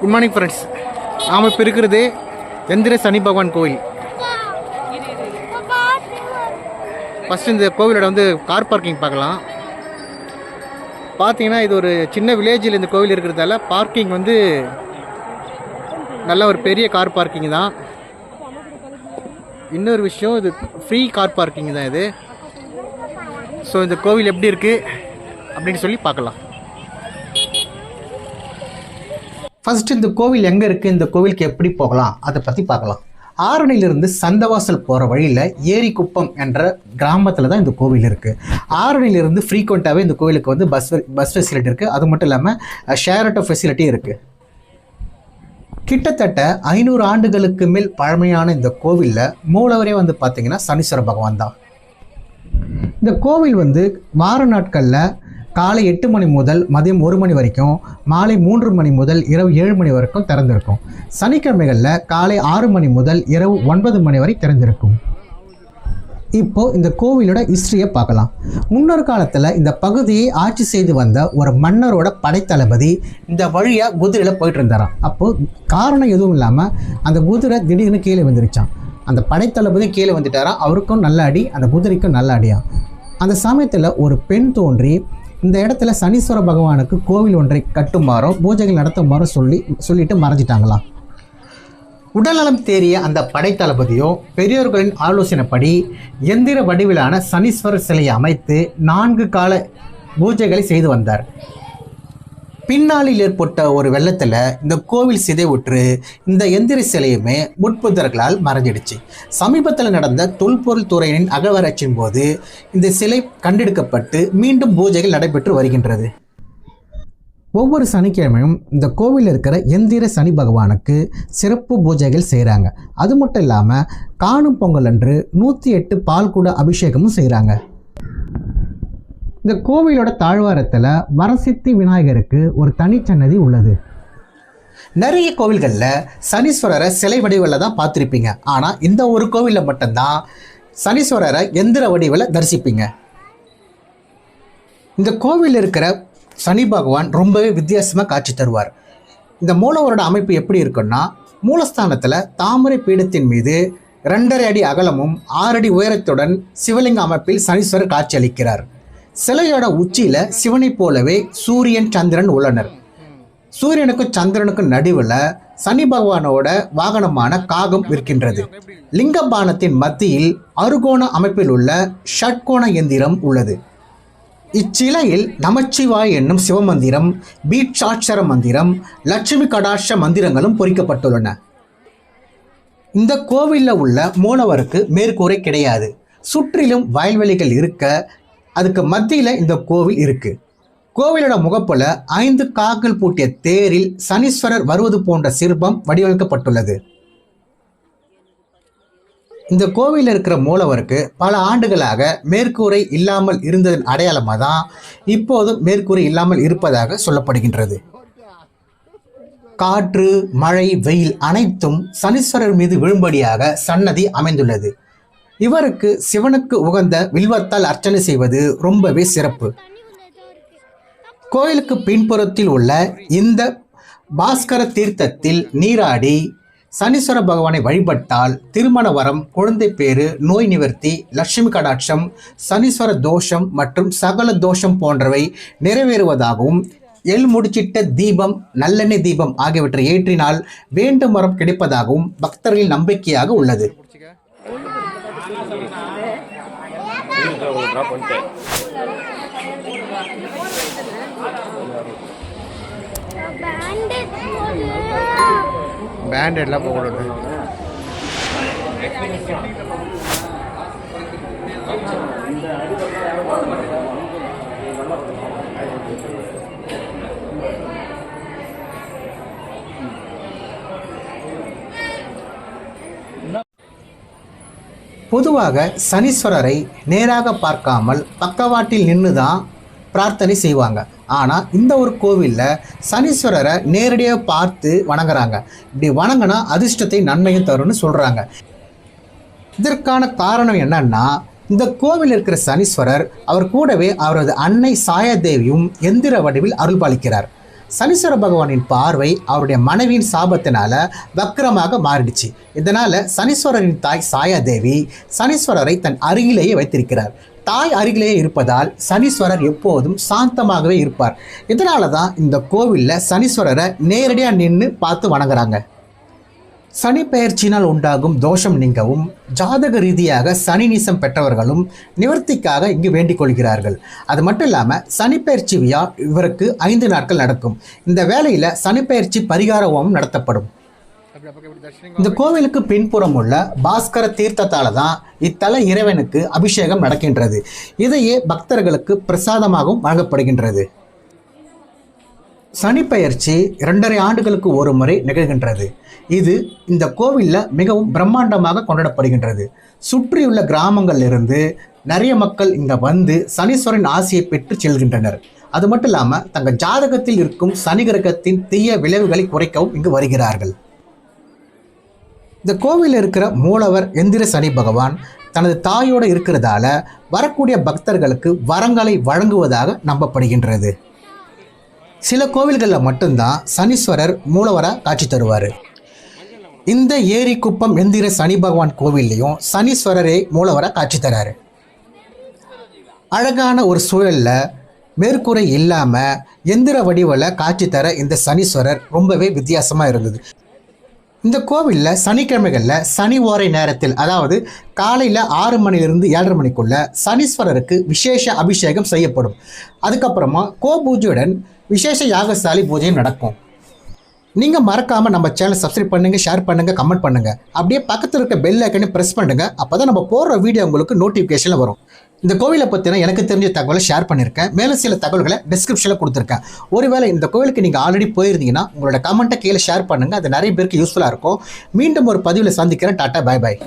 Good morning friends. நாம் இப்போ இருக்கிறது எந்திர சனி பகவான் கோவில். ஃபஸ்ட்டு இந்த கோவிலோட கார் பார்க்கிங் பார்க்கலாம். பார்த்தீங்கன்னா இது ஒரு சின்ன வில்லேஜில் இந்த கோவில் இருக்கிறதால பார்க்கிங் நல்ல ஒரு பெரிய கார் பார்க்கிங் தான். இன்னொரு விஷயம், இது ஃப்ரீ கார் பார்க்கிங் தான் இது. ஸோ இந்த கோவில் எப்படி இருக்குது அப்படின்னு சொல்லி பார்க்கலாம். ஃபஸ்ட்டு இந்த கோவில் எங்கே இருக்குது, இந்த கோவிலுக்கு எப்படி போகலாம் அதை பற்றி பார்க்கலாம். ஆரணியிலிருந்து சந்தவாசல் போகிற வழியில் ஏரிக்குப்பம் என்ற கிராமத்தில் தான் இந்த கோவில் இருக்குது. ஆரணியிலிருந்து ஃப்ரீக்வெண்ட்டாகவே இந்த கோவிலுக்கு பஸ் ஃபெசிலிட்டி இருக்குது. அது மட்டும் இல்லாமல் ஷேர் ஆட்டோ ஃபெசிலிட்டி இருக்குது. கிட்டத்தட்ட 500 ஆண்டுகளுக்கு மேல் பழமையான இந்த கோவிலில் மூலவரே பார்த்திங்கன்னா சனீஸ்வர பகவான் தான். இந்த கோவில் வார நாட்களில் காலை 8 மணி முதல் மதியம் 1 மணி வரைக்கும், மாலை 3 மணி முதல் இரவு 7 மணி வரைக்கும் திறந்திருக்கும். சனிக்கிழமைகளில் காலை 6 மணி முதல் இரவு 9 மணி வரை திறந்திருக்கும். இப்போது இந்த கோவிலோட ஹிஸ்ட்ரியை பார்க்கலாம். முன்னொரு காலத்தில் இந்த பகுதியை ஆட்சி செய்து வந்த ஒரு மன்னரோட படைத்தளபதி இந்த வழியாக குதிரையில் போயிட்டு இருந்தாராம். அப்போது காரணம் எதுவும் இல்லாமல் அந்த குதிரை திடீர்னு கீழே வந்துருச்சான். அந்த படைத்தளபதி கீழே வந்துட்டாராம். அவருக்கும் நல்ல அடி, அந்த குதிரைக்கும் நல்ல அடியா. அந்த சமயத்தில் ஒரு பெண் தோன்றி இந்த இடத்துல சனீஸ்வர பகவானுக்கு கோவில் ஒன்றை கட்டுமாறும் பூஜைகள் நடத்துமாறும் சொல்லிட்டு மறைஞ்சிட்டாங்களாம். உடல்நலம் தேறிய அந்த படைத்தளபதியோ பெரியோர்களின் ஆலோசனைப்படி எந்திர வடிவிலான சனீஸ்வரர் சிலையை அமைத்து 4 கால பூஜைகளை செய்து வந்தார். பின்னாளில் ஏற்பட்ட ஒரு வெள்ளத்தில் இந்த கோவில் சிதைவுற்று இந்த எந்திர சிலையுமே முட்புதர்களால் மறைஞ்சிடுச்சு. சமீபத்தில் நடந்த தொல்பொருள் துறையினின் அகழ்வாராய்ச்சியின் போது இந்த சிலை கண்டெடுக்கப்பட்டு மீண்டும் பூஜைகள் நடைபெற்று வருகின்றது. ஒவ்வொரு சனிக்கிழமையும் இந்த கோவிலில் இருக்கிற எந்திர சனி பகவானுக்கு சிறப்பு பூஜைகள் செய்கிறாங்க. அது மட்டும் இல்லாமல் காணும் பொங்கல் அன்று 108 பால்குட அபிஷேகமும் செய்கிறாங்க. இந்த கோவிலோட தாழ்வாரத்தில் வரசித்தி விநாயகருக்கு ஒரு தனிச்சன்னதி உள்ளது. நிறைய கோவில்களில் சனீஸ்வரரை சிலை வடிவில் தான் பார்த்துருப்பீங்க. ஆனால் இந்த ஒரு கோவிலில் மட்டும்தான் சனீஸ்வரரை எந்திர வடிவில் தரிசிப்பீங்க. இந்த கோவிலில் இருக்கிற சனி பகவான் ரொம்பவே வித்தியாசமாக காட்சி தருவார். இந்த மூலவரோட அமைப்பு எப்படி இருக்குன்னா, மூலஸ்தானத்தில் தாமரை பீடத்தின் மீது 2.5 அடி அகலமும் 6 அடி உயரத்துடன் சிவலிங்க அமைப்பில் சனீஸ்வரர் காட்சி அளிக்கிறார். சிலையோட உச்சியில சிவனை போலவே சூரியன் சந்திரன் உள்ளனர். சூரியனுக்கும் சந்திரனுக்கும் நடுவில் சனி பகவானோட வாகனமான காகம் இருக்கின்றது. லிங்கபானத்தின் மத்தியில் அறுகோண அமைப்பில் உள்ள ஷட்கோண எந்திரம் உள்ளது. இச்சிலையில் நமச்சிவாய் என்னும் சிவமந்திரம், பீட்சாட்சர மந்திரம், லட்சுமி கடாட்ச மந்திரங்களும் பொறிக்கப்பட்டுள்ளன. இந்த கோவிலில் உள்ள மூலவருக்கு மேற்கூரை கிடையாது. சுற்றிலும் வயல்வெளிகள் இருக்க அதுக்கு மத்தியில் இந்த கோவில் இருக்கு. கோவிலோட முகப்புல 5 கால்கள் பூட்டிய தேரில் சனீஸ்வரர் வருவது போன்ற சிற்பம் வடிவமைக்கப்பட்டுள்ளது. இந்த கோவிலில் இருக்கிற மூலவருக்கு பல ஆண்டுகளாக மேற்கூரை இல்லாமல் இருந்ததன் அடையாளமாக தான் இப்போதும் மேற்கூரை இல்லாமல் இருப்பதாக சொல்லப்படுகின்றது. காற்று, மழை, வெயில் அனைத்தும் சனீஸ்வரர் மீது விழும்படியாக சன்னதி அமைந்துள்ளது. இவருக்கு சிவனுக்கு உகந்த வில்வத்தால் அர்ச்சனை செய்வது ரொம்பவே சிறப்பு. கோயிலுக்கு பின்புறத்தில் உள்ள இந்த பாஸ்கர தீர்த்தத்தில் நீராடி சனீஸ்வர பகவானை வழிபட்டால் திருமண வரம், குழந்தை பேறு, நோய் நிவர்த்தி, லட்சுமி கடாட்சம், சனீஸ்வர தோஷம் மற்றும் சகல தோஷம் போன்றவை நிறைவேறுவதாகவும், எள் முடிச்சிட்ட தீபம், நல்லெண்ணெய் தீபம் ஆகியவற்றை ஏற்றினால் வேண்டும் வரம் கிடைப்பதாகவும் பக்தர்களின் நம்பிக்கையாக உள்ளது. பேண்டெட்லாம் போகக்கூடாது. பொதுவாக சனீஸ்வரரை நேராக பார்க்காமல் பக்கவாட்டில் நின்று தான் பிரார்த்தனை செய்வாங்க. ஆனால் இந்த ஒரு கோவிலில் சனீஸ்வரரை நேரடியாக பார்த்து வணங்குறாங்க. இப்படி வணங்கினா அதிர்ஷ்டத்தை நன்மையும் தரும்னு சொல்கிறாங்க. இதற்கான காரணம் என்னன்னா, இந்த கோவில் இருக்கிற சனீஸ்வரர் அவர் கூடவே அவரது அன்னை சாயாதேவியும் எந்திர வடிவில் அருள்பாலிக்கிறார். சனீஸ்வர பகவானின் பார்வை அவருடைய மனைவியின் சாபத்தினால வக்ரமாக மாறிடுச்சு. இதனால் சனீஸ்வரரின் தாய் சாயாதேவி சனீஸ்வரரை தன் அருகிலேயே வைத்திருக்கிறார். தாய் அருகிலேயே இருப்பதால் சனீஸ்வரர் எப்போதும் சாந்தமாகவே இருப்பார். இதனால தான் இந்த கோவிலில் சனீஸ்வரரை நேரடியாக நின்று பார்த்து வணங்குறாங்க. சனி பெயர்ச்சியினால் உண்டாகும் தோஷம் நீங்கவும் ஜாதக ரீதியாக சனி நீசம் பெற்றவர்களும் நிவர்த்திக்காக இங்கு வேண்டிக் கொள்கிறார்கள். அது மட்டும் இல்லாமல் சனிப்பெயர்ச்சி விழா இவருக்கு 5 நாட்கள் நடக்கும். இந்த வேளையில் சனிப்பெயர்ச்சி பரிகார ஹோமம் நடத்தப்படும். இந்த கோவிலுக்கு பின்புறம் உள்ள பாஸ்கர தீர்த்தத்தால தான் இத்தல இறைவனுக்கு அபிஷேகம் நடக்கின்றது. இதையே பக்தர்களுக்கு பிரசாதமாகவும் வழங்கப்படுகின்றது. சனிப்பெயர்ச்சி 2.5 ஆண்டுகளுக்கு ஒரு முறை நிகழ்கின்றது. இது இந்த கோவிலில் மிகவும் பிரம்மாண்டமாக கொண்டாடப்படுகின்றது. சுற்றியுள்ள கிராமங்களில் இருந்து நிறைய மக்கள் இங்கே வந்து சனீஸ்வரன் ஆசையை பெற்று செல்கின்றனர். அது மட்டும் இல்லாமல் தங்கள் ஜாதகத்தில் இருக்கும் சனி கிரகத்தின் தீய விளைவுகளை குறைக்கவும் இங்கு வருகிறார்கள். இந்த கோவிலில் இருக்கிற மூலவர் எந்திர சனி பகவான் தனது தாயோடு இருக்கிறதால வரக்கூடிய பக்தர்களுக்கு வரங்களை வழங்குவதாக நம்பப்படுகின்றது. சில கோவில்களில் மட்டும்தான் சனீஸ்வரர் மூலவராக காட்சி தருவார். இந்த ஏரி குப்பம் எந்திர சனி பகவான் கோவில்லையும் சனீஸ்வரரே மூலவராக காட்சி தராரு. அழகான ஒரு சூழலில் மேற்கூரை இல்லாமல் எந்திர வடிவில் காட்சி தர இந்த சனீஸ்வரர் ரொம்பவே வித்தியாசமாக இருந்தது. இந்த கோவிலில் சனிக்கிழமைகளில் சனி ஓரை நேரத்தில், அதாவது காலையில் 6 மணிலிருந்து 7:30 மணிக்குள்ள சனீஸ்வரருக்கு விசேஷ அபிஷேகம் செய்யப்படும். அதுக்கப்புறமா பூஜையுடன் விசேஷ யாகசாலை பூஜையும் நடக்கும். நீங்கள் மறக்காமல் நம்ம சேனலை சப்ஸ்கிரைப் பண்ணுங்கள், ஷேர் பண்ணுங்கள், கமெண்ட் பண்ணுங்கள். அப்படியே பக்கத்தில் இருக்க பெல் ஐக்கனை ப்ரெஸ் பண்ணுங்கள். அப்போ தான் நம்ம போடுற வீடியோ உங்களுக்கு நோட்டிஃபிகேஷனில் வரும். இந்த கோவிலை பற்றின எனக்கு தெரிஞ்ச தகவலை ஷேர் பண்ணியிருக்கேன். மேலும் சில தகவல்களை டிஸ்கிரிப்ஷனில் கொடுத்துருக்கேன். ஒருவேளை இந்த கோவிலுக்கு நீங்கள் ஆல்ரெடி போயிருந்தீங்கன்னா உங்களோட கமெண்ட்டை கீழே ஷேர் பண்ணுங்கள். அது நிறைய பேருக்கு யூஸ்ஃபுல்லாக இருக்கும். மீண்டும் ஒரு பதிவில் சந்திக்கிறேன். டாட்டா, பாய் பாய்.